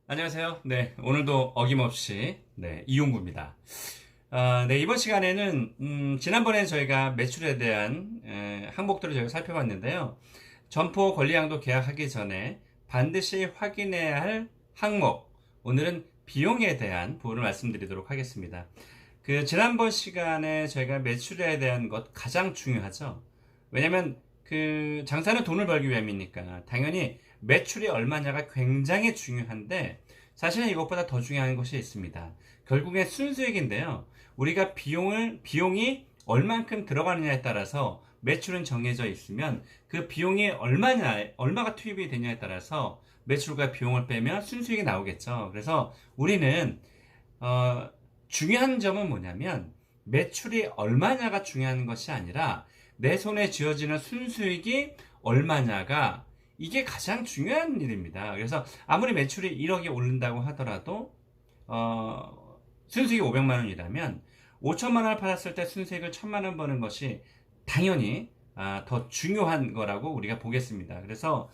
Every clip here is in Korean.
안녕하세요. 네, 오늘도 어김없이 이용구입니다. 이번 시간에는 지난번에 저희가 매출에 대한 항목들을 저희가 살펴봤는데요. 점포 권리양도 계약하기 전에 반드시 확인해야 할 항목, 오늘은 비용에 대한 부분을 말씀드리도록 하겠습니다. 지난번 시간에 저희가 매출에 대한 것 가장 중요하죠. 왜냐면 장사는 돈을 벌기 위함이니까 당연히 매출이 얼마냐가 굉장히 중요한데 사실은 이것보다 더 중요한 것이 있습니다. 결국엔 순수익인데요. 우리가 비용이 얼만큼 들어가느냐에 따라서 매출은 정해져 있으면 그 비용이 얼마가 투입이 되냐에 따라서 매출과 비용을 빼면 순수익이 나오겠죠. 그래서 우리는 중요한 점은 뭐냐면 매출이 얼마냐가 중요한 것이 아니라 내 손에 쥐어지는 순수익이 얼마냐가 이게 가장 중요한 일입니다. 그래서 아무리 매출이 1억이 오른다고 하더라도 순수익이 500만 원이라면 5천만 원을 팔았을 때 순수익을 1천만 원 버는 것이 당연히 더 중요한 거라고 우리가 보겠습니다. 그래서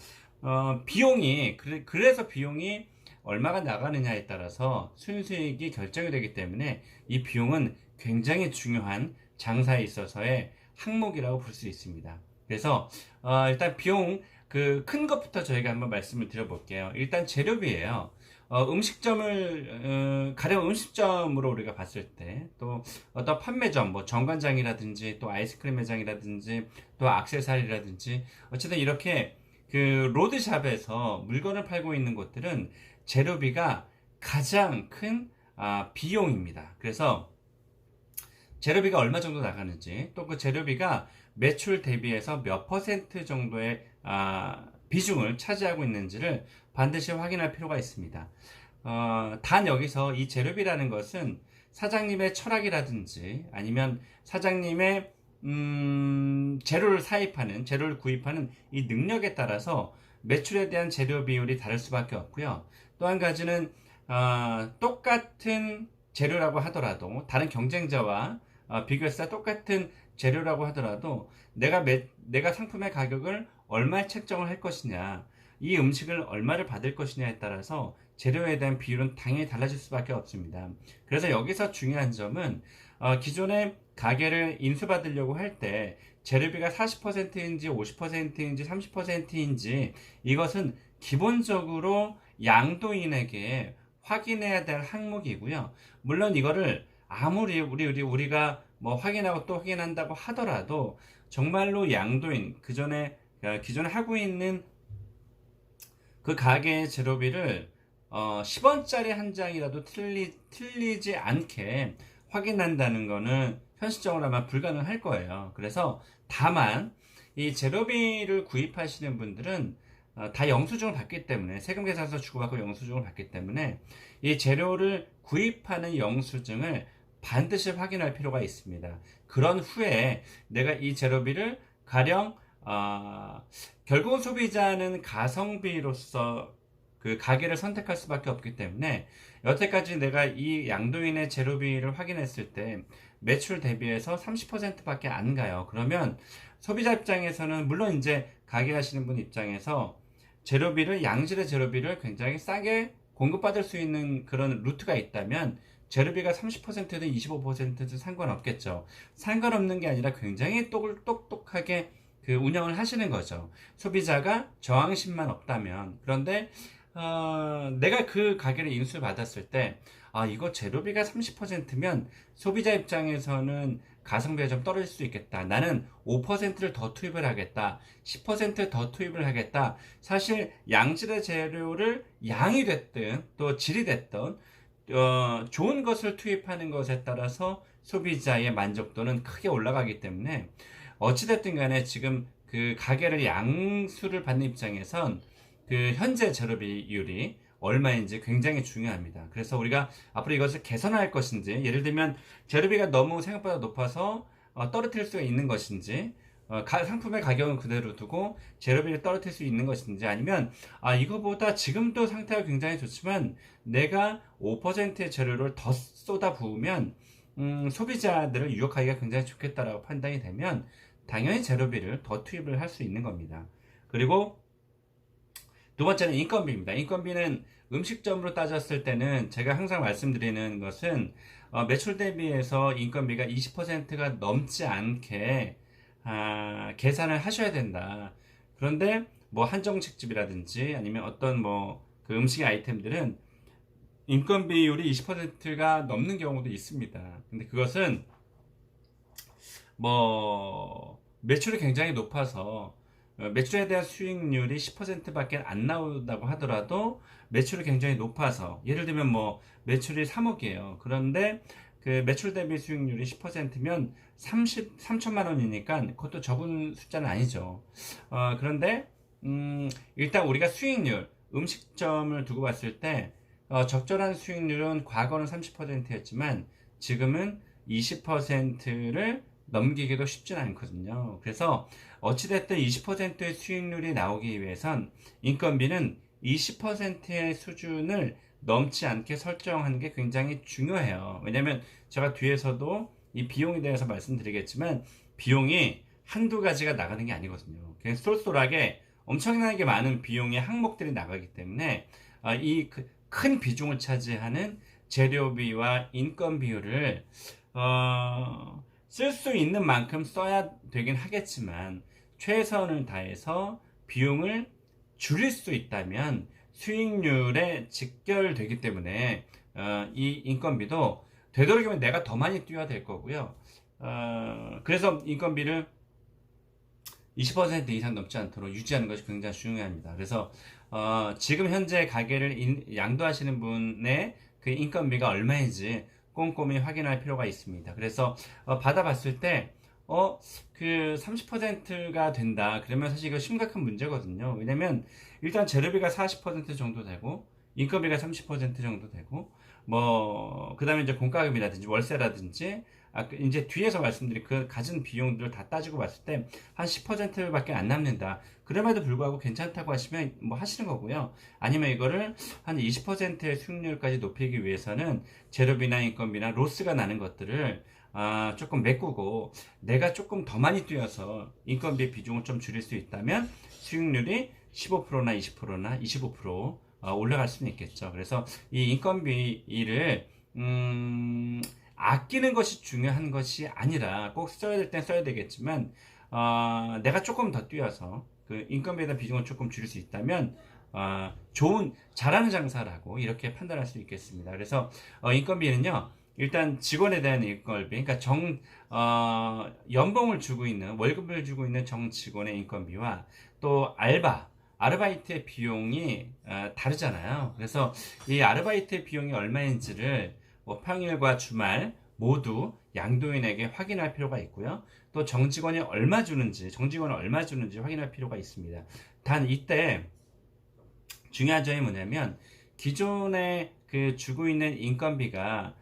그래서 비용이 얼마가 나가느냐에 따라서 순수익이 결정이 되기 때문에 이 비용은 굉장히 중요한 장사에 있어서의 항목이라고 볼 수 있습니다. 그래서 일단 비용 큰 것부터 저희가 한번 말씀을 드려볼게요. 일단 재료비예요. 가령 음식점으로 우리가 봤을 때, 또 어떤 판매점, 뭐 정관장이라든지, 또 아이스크림 매장이라든지, 또 액세서리라든지, 어쨌든 이렇게 로드샵에서 물건을 팔고 있는 곳들은 재료비가 가장 큰 비용입니다. 그래서 재료비가 얼마 정도 나가는지, 또 그 재료비가 매출 대비해서 몇 퍼센트 정도의 비중을 차지하고 있는지를 반드시 확인할 필요가 있습니다. 단 여기서 이 재료비라는 것은 사장님의 철학이라든지 아니면 사장님의 재료를 구입하는 이 능력에 따라서 매출에 대한 재료 비율이 다를 수밖에 없고요. 또 한 가지는 똑같은 재료라고 하더라도 다른 경쟁자와 비교했을 때 똑같은 재료라고 하더라도 내가 상품의 가격을 얼마에 책정을 할 것이냐, 이 음식을 얼마를 받을 것이냐에 따라서 재료에 대한 비율은 당연히 달라질 수밖에 없습니다. 그래서 여기서 중요한 점은 기존의 가게를 인수받으려고 할 때 재료비가 40%인지 50%인지 30%인지 이것은 기본적으로 양도인에게 확인해야 될 항목이고요. 물론 이거를 아무리 우리가 뭐 확인하고 또 확인한다고 하더라도 정말로 양도인 기존에 하고 있는 그 가게의 재료비를 10원짜리 한 장이라도 틀리지 않게 확인한다는 거는 현실적으로 아마 불가능할 거예요. 그래서 다만 이 재료비를 구입하시는 분들은 다 영수증을 받기 때문에 세금 계산서 주고받고 영수증을 받기 때문에 이 재료를 구입하는 영수증을 반드시 확인할 필요가 있습니다. 그런 후에 내가 이 재료비를 가령 결국은 소비자는 가성비로서 그 가게를 선택할 수밖에 없기 때문에 여태까지 내가 이 양도인의 재료비를 확인했을 때 매출 대비해서 30%밖에 안 가요. 그러면 소비자 입장에서는 물론 이제 가게 하시는 분 입장에서 양질의 재료비를 굉장히 싸게 공급받을 수 있는 그런 루트가 있다면 재료비가 30%든 25%든 상관없겠죠. 상관없는 게 아니라 굉장히 똑똑하게 운영을 하시는 거죠. 소비자가 저항심만 없다면. 그런데 내가 그 가게를 인수받았을 때 이거 재료비가 30%면 소비자 입장에서는 가성비가 좀 떨어질 수 있겠다. 나는 5%를 더 투입을 하겠다. 10%더 투입을 하겠다. 사실 양질의 재료를 양이 됐든 또 질이 됐든 좋은 것을 투입하는 것에 따라서 소비자의 만족도는 크게 올라가기 때문에 어찌됐든 간에 지금 그 가게를 양수를 받는 입장에선 현재 재료비율이 얼마인지 굉장히 중요합니다. 그래서 우리가 앞으로 이것을 개선할 것인지, 예를 들면 재료비가 너무 생각보다 높아서 떨어뜨릴 수가 있는 것인지, 상품의 가격은 그대로 두고 재료비를 떨어뜨릴 수 있는 것인지, 아니면 이거보다 지금도 상태가 굉장히 좋지만 내가 5%의 재료를 더 쏟아 부으면 소비자들을 유혹하기가 굉장히 좋겠다라고 판단이 되면 당연히 재료비를 더 투입을 할 수 있는 겁니다. 그리고 두 번째는 인건비입니다. 인건비는 음식점으로 따졌을 때는 제가 항상 말씀드리는 것은 매출 대비해서 인건비가 20%가 넘지 않게 계산을 하셔야 된다. 그런데 뭐 한정식집이라든지 아니면 어떤 뭐 그 음식 아이템들은 인건비율이 20%가 넘는 경우도 있습니다. 근데 그것은 뭐 매출이 굉장히 높아서 매출에 대한 수익률이 10%밖에 안 나온다고 하더라도 매출이 굉장히 높아서 예를 들면 뭐 매출이 3억이에요. 그런데 그 매출 대비 수익률이 10%면 3천만 원이니까 그것도 적은 숫자는 아니죠. 그런데 일단 우리가 수익률 음식점을 두고 봤을 때 적절한 수익률은 과거는 30%였지만 지금은 20%를 넘기기도 쉽진 않거든요. 그래서 어찌됐든 20%의 수익률이 나오기 위해선 인건비는 20%의 수준을 넘지 않게 설정하는 게 굉장히 중요해요. 왜냐면 제가 뒤에서도 이 비용에 대해서 말씀드리겠지만 비용이 한두 가지가 나가는 게 아니거든요. 그냥 쏠쏠하게 엄청나게 많은 비용의 항목들이 나가기 때문에 이 큰 비중을 차지하는 재료비와 인건 비율을 쓸 수 있는 만큼 써야 되긴 하겠지만 최선을 다해서 비용을 줄일 수 있다면 수익률에 직결되기 때문에 이 인건비도 되도록이면 내가 더 많이 뛰어야 될 거고요. 그래서 인건비를 20% 이상 넘지 않도록 유지하는 것이 굉장히 중요합니다. 그래서 지금 현재 가게를 양도하시는 분의 그 인건비가 얼마인지 꼼꼼히 확인할 필요가 있습니다. 그래서 받아봤을 때 그 30%가 된다. 그러면 사실 이거 심각한 문제거든요. 왜냐면 일단 재료비가 40% 정도 되고 인건비가 30% 정도 되고 뭐 그다음에 이제 공과금이라든지 월세라든지 이제 뒤에서 말씀드린 그 가진 비용들을 다 따지고 봤을 때 한 10%밖에 안 남는다. 그럼에도 불구하고 괜찮다고 하시면 뭐 하시는 거고요. 아니면 이거를 한 20%의 수익률까지 높이기 위해서는 재료비나 인건비나 로스가 나는 것들을 조금 메꾸고 내가 조금 더 많이 뛰어서 인건비 비중을 좀 줄일 수 있다면 수익률이 15%나 20%나 25% 올라갈 수는 있겠죠. 그래서 이 인건비를 아끼는 것이 중요한 것이 아니라 꼭 써야 될 땐 써야 되겠지만 내가 조금 더 뛰어서 그 인건비에 대한 비중을 조금 줄일 수 있다면 좋은 잘하는 장사를 하고 이렇게 판단할 수 있겠습니다. 그래서 인건비는요 일단 직원에 대한 인건비, 그러니까 연봉을 주고 있는 월급을 주고 있는 정 직원의 인건비와 또 아르바이트의 비용이 다르잖아요. 그래서 이 아르바이트의 비용이 얼마인지를 뭐 평일과 주말 모두 양도인에게 확인할 필요가 있고요. 또 정직원이 얼마 주는지 확인할 필요가 있습니다. 단 이때 중요한 점이 뭐냐면 기존에 그 주고 있는 인건비가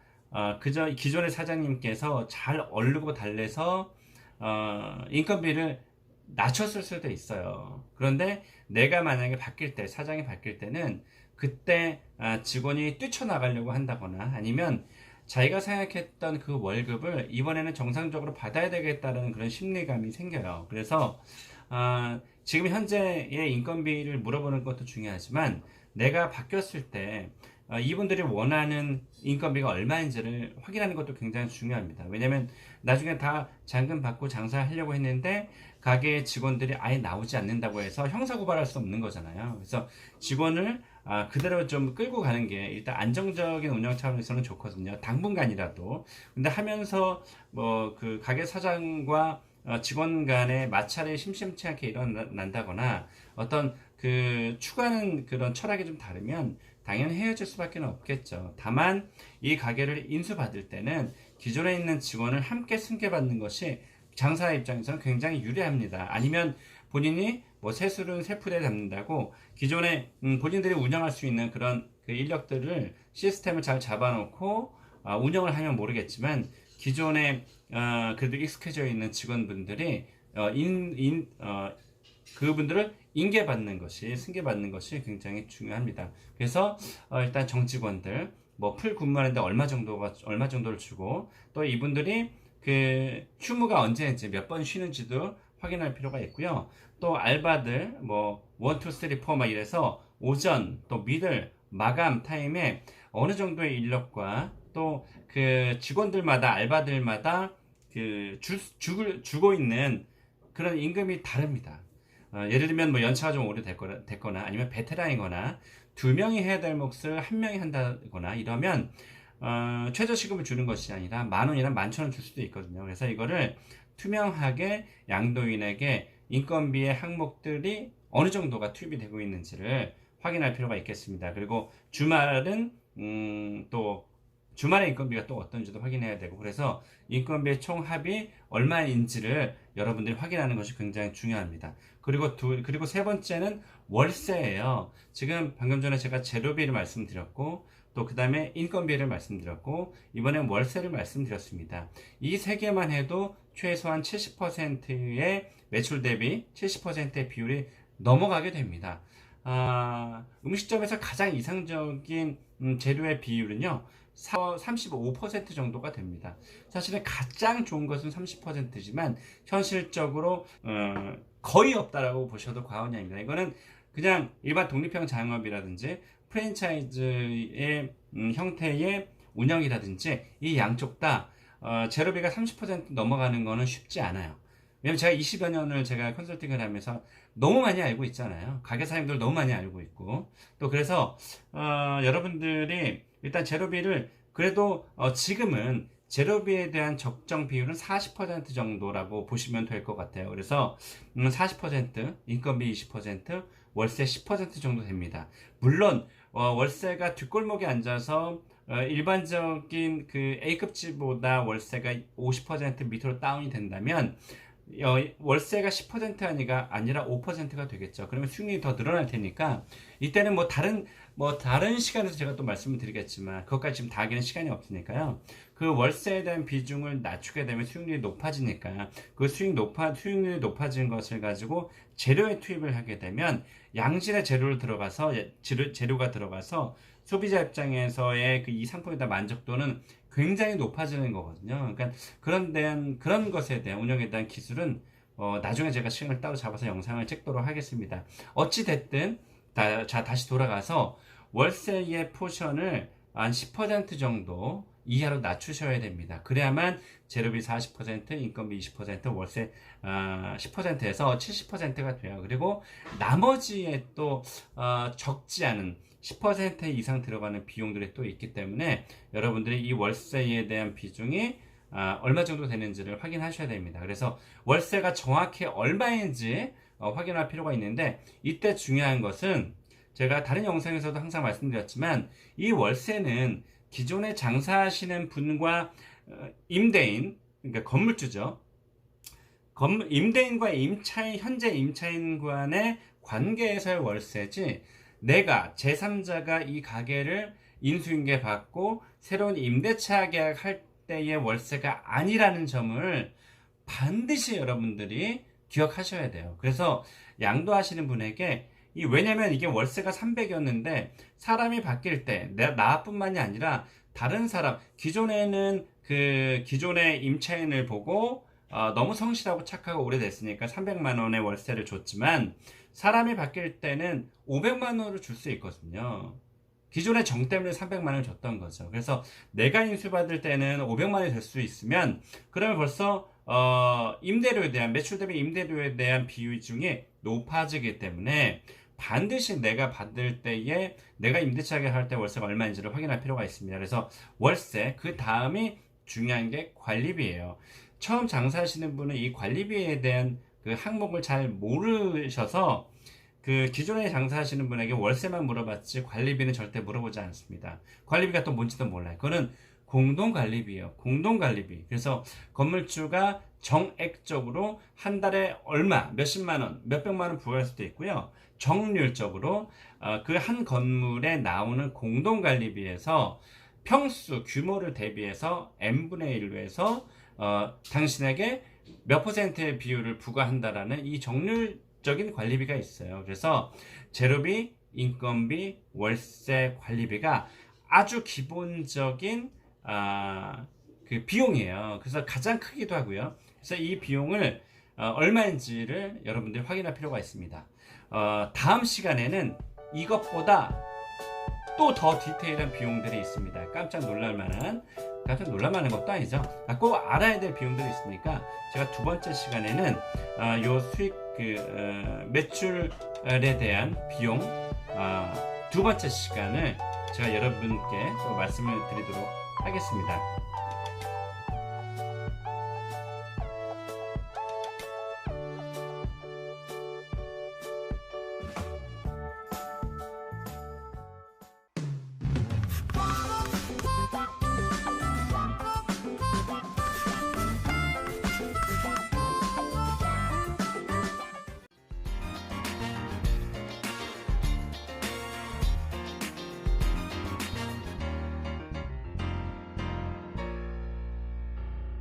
그저 기존의 사장님께서 잘 얼르고 달래서 인건비를 낮췄을 수도 있어요. 그런데 내가 만약에 사장이 바뀔 때는 그때 직원이 뛰쳐나가려고 한다거나 아니면 자기가 생각했던 그 월급을 이번에는 정상적으로 받아야 되겠다는 그런 심리감이 생겨요. 그래서 지금 현재의 인건비를 물어보는 것도 중요하지만 내가 바뀌었을 때 이분들이 원하는 인건비가 얼마인지를 확인하는 것도 굉장히 중요합니다. 왜냐면 나중에 다 잔금 받고 장사하려고 했는데 가게 직원들이 아예 나오지 않는다고 해서 형사고발할 수 없는 거잖아요. 그래서 직원을 그대로 좀 끌고 가는 게 일단 안정적인 운영 차원에서는 좋거든요. 당분간이라도. 근데 하면서 뭐 그 가게 사장과 직원 간의 마찰이 심심치 않게 일어난다거나 어떤 그 추구하는 그런 철학이 좀 다르면 당연히 헤어질 수밖에 없겠죠. 다만 이 가게를 인수받을 때는 기존에 있는 직원을 함께 승계받는 것이 장사 입장에서는 굉장히 유리합니다. 아니면 본인이 뭐 세술은 세풀에 담는다고 기존에 본인들이 운영할 수 있는 그런 그 인력들을 시스템을 잘 잡아놓고 운영을 하면 모르겠지만 기존에 그래도 익숙해져 있는 직원분들이 그분들을 승계받는 것이 굉장히 중요합니다. 그래서 일단 정직원들 뭐 풀 근무하는데 얼마 정도를 주고 또 이분들이 그 휴무가 언제인지 몇 번 쉬는지도 확인할 필요가 있고요. 또 알바들 뭐 1, 2, 3, 4 막 이래서 오전 또 미들 마감 타임에 어느 정도의 인력과 또 그 직원들마다 알바들마다 그 주고 있는 그런 임금이 다릅니다. 예를 들면 뭐 연차가 좀 오래됐거나 아니면 베테랑이거나 두 명이 해야 될 몫을 한 명이 한다거나 이러면 최저시급을 주는 것이 아니라 10,000원이나 11,000원 줄 수도 있거든요. 그래서 이거를 투명하게 양도인에게 인건비의 항목들이 어느 정도가 투입이 되고 있는지를 확인할 필요가 있겠습니다. 그리고 주말은 또 주말의 인건비가 또 어떤지도 확인해야 되고, 그래서 인건비의 총합이 얼마인지를 여러분들이 확인하는 것이 굉장히 중요합니다. 그리고 세 번째는 월세예요. 지금 방금 전에 제가 재료비를 말씀드렸고, 또 그 다음에 인건비를 말씀드렸고, 이번엔 월세를 말씀드렸습니다. 이 세 개만 해도 최소한 70%의 매출 대비 70%의 비율이 넘어가게 됩니다. 음식점에서 가장 이상적인 재료의 비율은요, 35% 정도가 됩니다. 사실은 가장 좋은 것은 30%지만 현실적으로 거의 없다라고 보셔도 과언이 아닙니다. 이거는 그냥 일반 독립형 자영업이라든지 프랜차이즈의 형태의 운영이라든지 이 양쪽 다 재료비가 30% 넘어가는 거는 쉽지 않아요. 왜냐면 제가 20여 년을 제가 컨설팅을 하면서 너무 많이 알고 있잖아요. 가게 사장님들 너무 많이 알고 있고, 또 그래서 여러분들이 일단 재료비를 그래도 지금은 재료비에 대한 적정 비율은 40% 정도라고 보시면 될 것 같아요. 그래서 40%, 인건비 20%, 월세 10% 정도 됩니다. 물론 월세가 뒷골목에 앉아서 일반적인 그 A급지보다 월세가 50% 밑으로 다운이 된다면 월세가 10% 아니라 5%가 되겠죠. 그러면 수익률이 더 늘어날 테니까 이때는 뭐 다른 시간에서 제가 또 말씀을 드리겠지만 그것까지 지금 다 하기는 시간이 없으니까요. 그 월세에 대한 비중을 낮추게 되면 수익률이 높아지니까 그 수익률이 높아진 것을 가지고 재료에 투입을 하게 되면 양질의 재료가 들어가서 소비자 입장에서의 그 이 상품에 대한 만족도는 굉장히 높아지는 거거든요. 그러니까 그런 것에 대한 운영에 대한 기술은 나중에 제가 시간을 따로 잡아서 영상을 찍도록 하겠습니다. 어찌 됐든 다시 돌아가서 월세의 포션을 한 10% 정도 이하로 낮추셔야 됩니다. 그래야만 재료비 40%, 인건비 20%, 월세 10%에서 70%가 돼요. 그리고 나머지에 또 적지 않은 10% 이상 들어가는 비용들이 또 있기 때문에 여러분들이 이 월세에 대한 비중이 얼마 정도 되는지를 확인하셔야 됩니다. 그래서 월세가 정확히 얼마인지 확인할 필요가 있는데, 이때 중요한 것은 제가 다른 영상에서도 항상 말씀드렸지만 이 월세는 기존에 장사하시는 분과 임대인, 그러니까 건물주죠. 임대인과 현재 임차인 간의 관계에서의 월세지, 내가 제3자가 이 가게를 인수인계 받고 새로운 임대차 계약할 때의 월세가 아니라는 점을 반드시 여러분들이 기억하셔야 돼요. 그래서 양도하시는 분에게 왜냐면 이게 월세가 300이었는데 사람이 바뀔 때 나뿐만이 아니라 다른 사람, 기존에는 그 기존의 임차인을 보고 너무 성실하고 착하고 오래됐으니까 300만 원의 월세를 줬지만 사람이 바뀔 때는 500만 원을 줄 수 있거든요. 기존의 정 때문에 300만 원을 줬던 거죠. 그래서 내가 인수받을 때는 500만 원이 될 수 있으면 그러면 벌써 임대료에 대한 매출 대비 임대료에 대한 비중이 높아지기 때문에 반드시 내가 받을 때에 내가 임대차 계약할 때 월세가 얼마인지를 확인할 필요가 있습니다. 그래서 월세, 그 다음이 중요한 게 관리비예요. 처음 장사하시는 분은 이 관리비에 대한 그 항목을 잘 모르셔서 그 기존에 장사하시는 분에게 월세만 물어봤지 관리비는 절대 물어보지 않습니다. 관리비가 또 뭔지도 몰라요. 그거는 공동관리비예요. 공동관리비. 그래서 건물주가 정액적으로 한 달에 얼마, 몇십만 원, 몇백만 원 부과할 수도 있고요. 정률적으로 그 한 건물에 나오는 공동관리비에서 평수, 규모를 대비해서 n분의 1로 해서 당신에게 몇 퍼센트의 비율을 부과한다라는 이 정률적인 관리비가 있어요. 그래서 재료비, 인건비, 월세 관리비가 아주 기본적인 그 비용이에요. 그래서 가장 크기도 하고요. 그래서 이 비용을 얼마인지를 여러분들이 확인할 필요가 있습니다. 다음 시간에는 이것보다 또 더 디테일한 비용들이 있습니다. 깜짝 놀랄만한 것도 아니죠. 꼭 알아야 될 비용들이 있으니까 제가 두 번째 시간에는 요 수익 매출에 대한 비용 두 번째 시간을 제가 여러분께 또 말씀을 드리도록 하겠습니다.